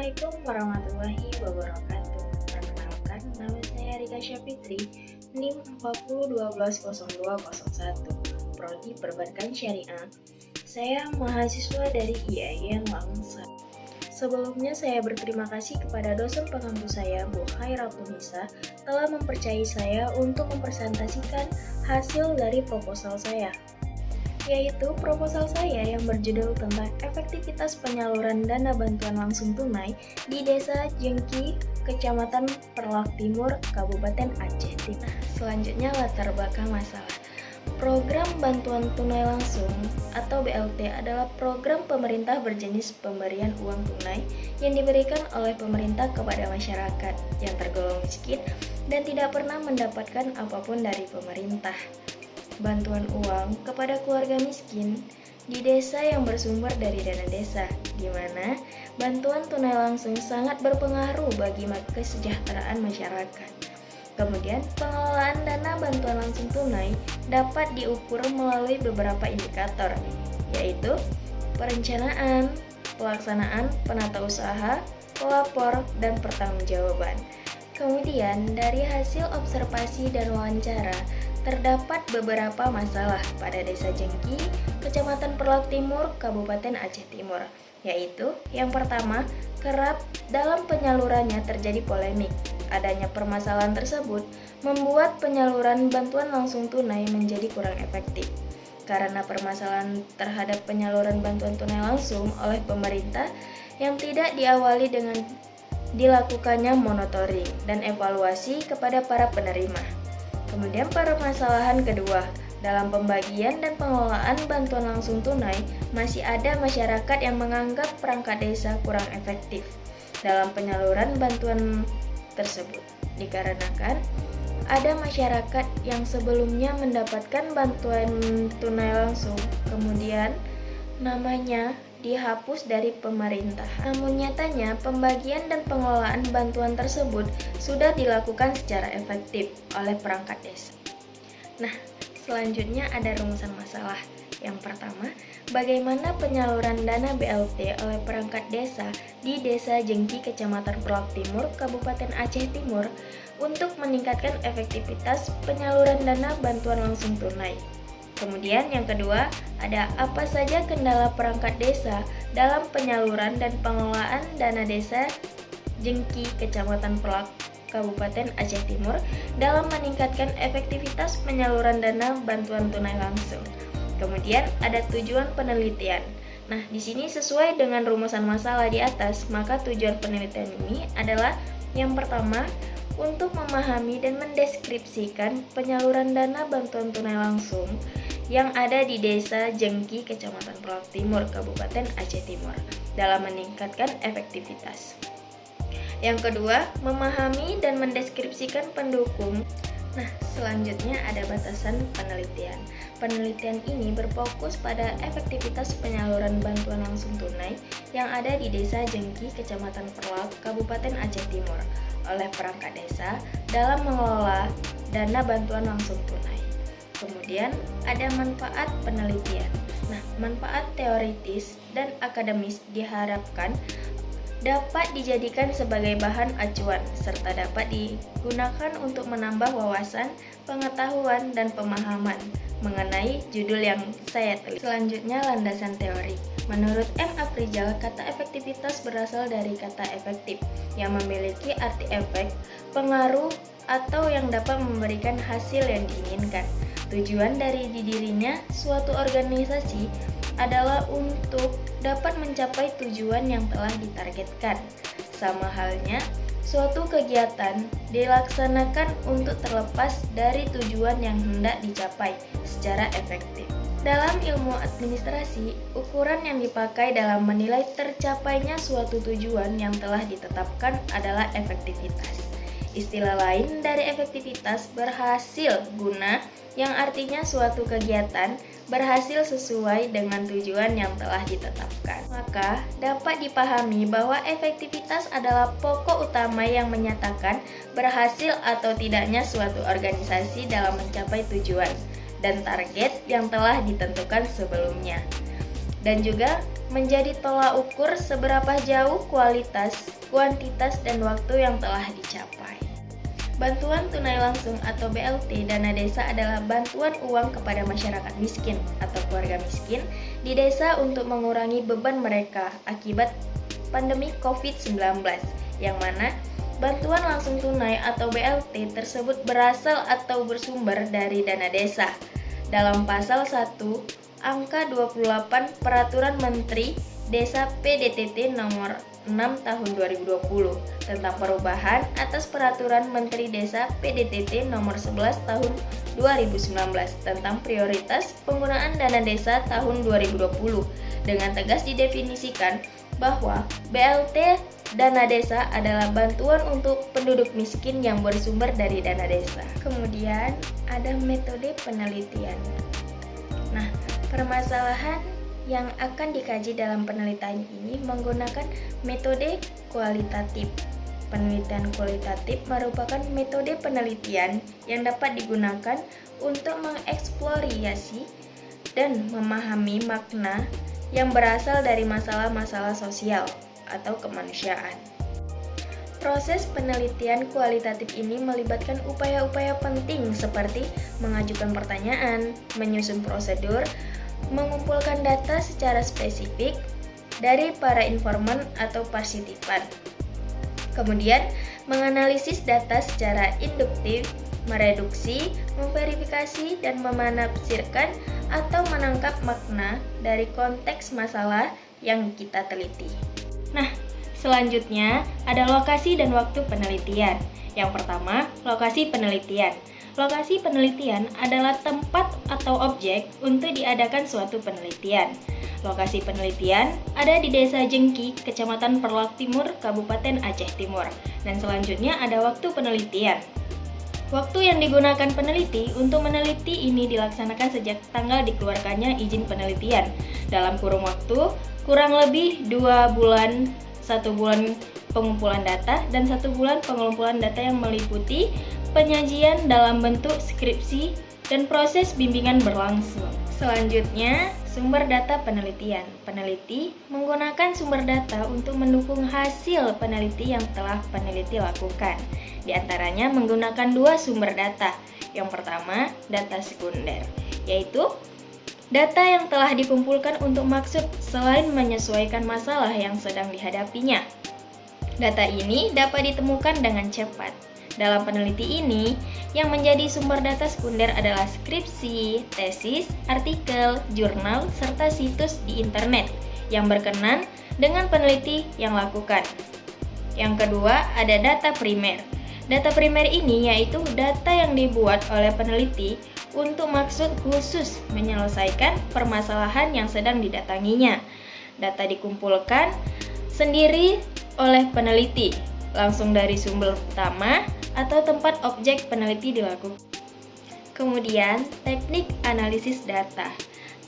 Assalamualaikum warahmatullahi wabarakatuh. Perkenalkan, nama saya Rika Syafitri, NIM 40120201, Prodi Perbankan Syariah. Saya mahasiswa dari IAIN Langsa. Sebelumnya saya berterima kasih kepada dosen pengampu saya, Bu Khairatunisa, telah mempercayai saya untuk mempresentasikan hasil dari proposal saya, yaitu proposal saya yang berjudul tentang efektivitas penyaluran dana bantuan langsung tunai di Desa Jengki, Kecamatan Perlak Timur, Kabupaten Aceh Timur. Selanjutnya latar belakang masalah. Program bantuan tunai langsung atau BLT adalah program pemerintah berjenis pemberian uang tunai yang diberikan oleh pemerintah kepada masyarakat yang tergolong miskin dan tidak pernah mendapatkan apapun dari pemerintah. Bantuan uang kepada keluarga miskin di desa yang bersumber dari dana desa, di mana bantuan tunai langsung sangat berpengaruh bagi kesejahteraan masyarakat. Kemudian, pengelolaan dana bantuan langsung tunai dapat diukur melalui beberapa indikator, yaitu perencanaan, pelaksanaan, penata usaha, pelapor, dan pertanggungjawaban. Kemudian, dari hasil observasi dan wawancara, terdapat beberapa masalah pada Desa Jengki, Kecamatan Perlak Timur, Kabupaten Aceh Timur, yaitu yang pertama, kerap dalam penyalurannya terjadi polemik. Adanya permasalahan tersebut membuat penyaluran bantuan langsung tunai menjadi kurang efektif. Karena permasalahan terhadap penyaluran bantuan tunai langsung oleh pemerintah yang tidak diawali dengan dilakukannya monitoring dan evaluasi kepada para penerima. Kemudian permasalahan kedua, dalam pembagian dan pengelolaan bantuan langsung tunai, masih ada masyarakat yang menganggap perangkat desa kurang efektif dalam penyaluran bantuan tersebut. Dikarenakan ada masyarakat yang sebelumnya mendapatkan bantuan tunai langsung, kemudian namanya dihapus dari pemerintah. Namun nyatanya pembagian dan pengelolaan bantuan tersebut sudah dilakukan secara efektif oleh perangkat desa. Nah, selanjutnya ada rumusan masalah. Yang pertama, bagaimana penyaluran dana BLT oleh perangkat desa di Desa Jengki, Kecamatan Perlak Timur, Kabupaten Aceh Timur untuk meningkatkan efektivitas penyaluran dana bantuan langsung tunai. Kemudian yang kedua, ada apa saja kendala perangkat desa dalam penyaluran dan pengelolaan dana desa Jengki, Kecamatan Perlak, Kabupaten Aceh Timur dalam meningkatkan efektivitas penyaluran dana bantuan tunai langsung. Kemudian ada tujuan penelitian. Nah, di sini sesuai dengan rumusan masalah di atas, maka tujuan penelitian ini adalah yang pertama, untuk memahami dan mendeskripsikan penyaluran dana bantuan tunai langsung yang ada di Desa Jengki, Kecamatan Perlak Timur, Kabupaten Aceh Timur dalam meningkatkan efektivitas. Yang kedua, memahami dan mendeskripsikan pendukung. Nah, selanjutnya ada batasan penelitian. Penelitian ini berfokus pada efektivitas penyaluran bantuan langsung tunai yang ada di Desa Jengki, Kecamatan Perlak, Kabupaten Aceh Timur oleh perangkat desa dalam mengelola dana bantuan langsung tunai. Kemudian ada manfaat penelitian. Nah, manfaat teoritis dan akademis diharapkan dapat dijadikan sebagai bahan acuan serta dapat digunakan untuk menambah wawasan, pengetahuan, dan pemahaman mengenai judul yang saya tulis. Selanjutnya, landasan teori. Menurut M. Afrizal, kata efektivitas berasal dari kata efektif yang memiliki arti efek, pengaruh, atau yang dapat memberikan hasil yang diinginkan. Tujuan dari didirinya suatu organisasi adalah untuk dapat mencapai tujuan yang telah ditargetkan. Sama halnya, suatu kegiatan dilaksanakan untuk terlepas dari tujuan yang hendak dicapai secara efektif. Dalam ilmu administrasi, ukuran yang dipakai dalam menilai tercapainya suatu tujuan yang telah ditetapkan adalah efektivitas. Istilah lain dari efektivitas berhasil guna, yang artinya suatu kegiatan berhasil sesuai dengan tujuan yang telah ditetapkan. Maka dapat dipahami bahwa efektivitas adalah pokok utama yang menyatakan berhasil atau tidaknya suatu organisasi dalam mencapai tujuan dan target yang telah ditentukan sebelumnya. dan juga menjadi tolak ukur seberapa jauh kualitas, kuantitas, dan waktu yang telah dicapai. Bantuan tunai langsung atau BLT dana desa adalah bantuan uang kepada masyarakat miskin atau keluarga miskin di desa untuk mengurangi beban mereka akibat pandemi COVID-19, yang mana bantuan langsung tunai atau BLT tersebut berasal atau bersumber dari dana desa. Dalam pasal 1 angka 28 Peraturan Menteri Desa PDTT nomor 6 tahun 2020 tentang perubahan atas Peraturan Menteri Desa PDTT nomor 11 tahun 2019 tentang prioritas penggunaan dana desa tahun 2020 dengan tegas didefinisikan bahwa BLT dana desa adalah bantuan untuk penduduk miskin yang bersumber dari dana desa. Kemudian ada metode penelitian. Nah, permasalahan yang akan dikaji dalam penelitian ini menggunakan metode kualitatif. Penelitian kualitatif merupakan metode penelitian yang dapat digunakan untuk mengeksplorasi dan memahami makna yang berasal dari masalah-masalah sosial atau kemanusiaan. Proses penelitian kualitatif ini melibatkan upaya-upaya penting seperti mengajukan pertanyaan, menyusun prosedur, mengumpulkan data secara spesifik dari para informan atau partisipan. Kemudian, menganalisis data secara induktif, mereduksi, memverifikasi, dan menafsirkan atau menangkap makna dari konteks masalah yang kita teliti. Nah, selanjutnya ada lokasi dan waktu penelitian. Yang pertama, lokasi penelitian. Lokasi penelitian adalah tempat atau objek untuk diadakan suatu penelitian. Lokasi penelitian ada di Desa Jengki, Kecamatan Perlak Timur, Kabupaten Aceh Timur. Dan selanjutnya ada waktu penelitian. Waktu yang digunakan peneliti untuk meneliti ini dilaksanakan sejak tanggal dikeluarkannya izin penelitian dalam kurun waktu kurang lebih 2 bulan, 1 bulan pengumpulan data, dan 1 bulan pengumpulan data yang meliputi penyajian dalam bentuk skripsi dan proses bimbingan berlangsung. Selanjutnya, sumber data penelitian. Peneliti menggunakan sumber data untuk mendukung hasil peneliti yang telah peneliti lakukan. Di antaranya menggunakan 2 sumber data. Yang pertama, data sekunder, yaitu data yang telah dikumpulkan untuk maksud selain menyesuaikan masalah yang sedang dihadapinya. Data ini dapat ditemukan dengan cepat. Dalam peneliti ini, yang menjadi sumber data sekunder adalah skripsi, tesis, artikel, jurnal, serta situs di internet yang berkenan dengan peneliti yang lakukan. Yang kedua, ada data primer. Data primer ini yaitu data yang dibuat oleh peneliti untuk maksud khusus menyelesaikan permasalahan yang sedang didatanginya. Data dikumpulkan sendiri oleh peneliti, langsung dari sumber utama atau tempat objek peneliti dilakukan. Kemudian, teknik analisis data.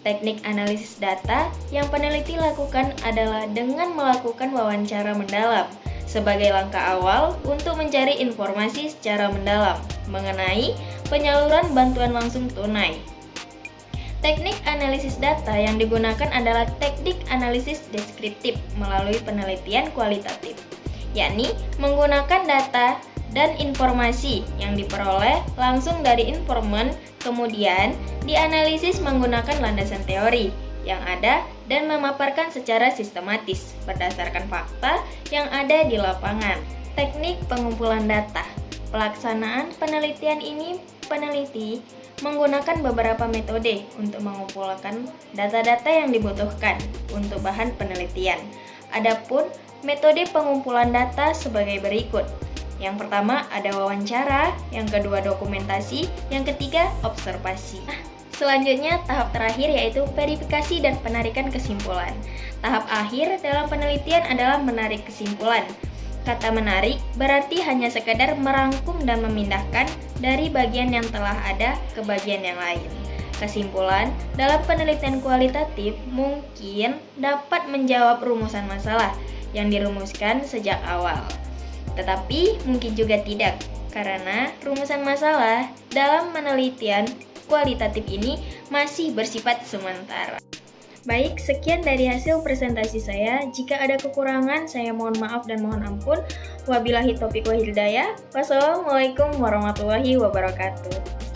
Teknik analisis data yang peneliti lakukan adalah dengan melakukan wawancara mendalam sebagai langkah awal untuk mencari informasi secara mendalam mengenai penyaluran bantuan langsung tunai. Teknik analisis data yang digunakan adalah teknik analisis deskriptif melalui penelitian kualitatif, yakni menggunakan data dan informasi yang diperoleh langsung dari informan, kemudian dianalisis menggunakan landasan teori yang ada dan memaparkan secara sistematis berdasarkan fakta yang ada di lapangan. Teknik pengumpulan data. Pelaksanaan penelitian ini peneliti menggunakan beberapa metode untuk mengumpulkan data-data yang dibutuhkan untuk bahan penelitian. Adapun metode pengumpulan data sebagai berikut. Yang pertama ada wawancara, yang kedua dokumentasi, yang ketiga observasi. Selanjutnya tahap terakhir yaitu verifikasi dan penarikan kesimpulan. Tahap akhir dalam penelitian adalah menarik kesimpulan. Kata menarik berarti hanya sekedar merangkum dan memindahkan dari bagian yang telah ada ke bagian yang lain. Kesimpulan dalam penelitian kualitatif mungkin dapat menjawab rumusan masalah yang dirumuskan sejak awal. Tetapi mungkin juga tidak, karena rumusan masalah dalam penelitian kualitatif ini masih bersifat sementara. Baik, sekian dari hasil presentasi saya. Jika ada kekurangan, saya mohon maaf dan mohon ampun. Wabillahi taufiq wal hidayah. Wassalamualaikum warahmatullahi wabarakatuh.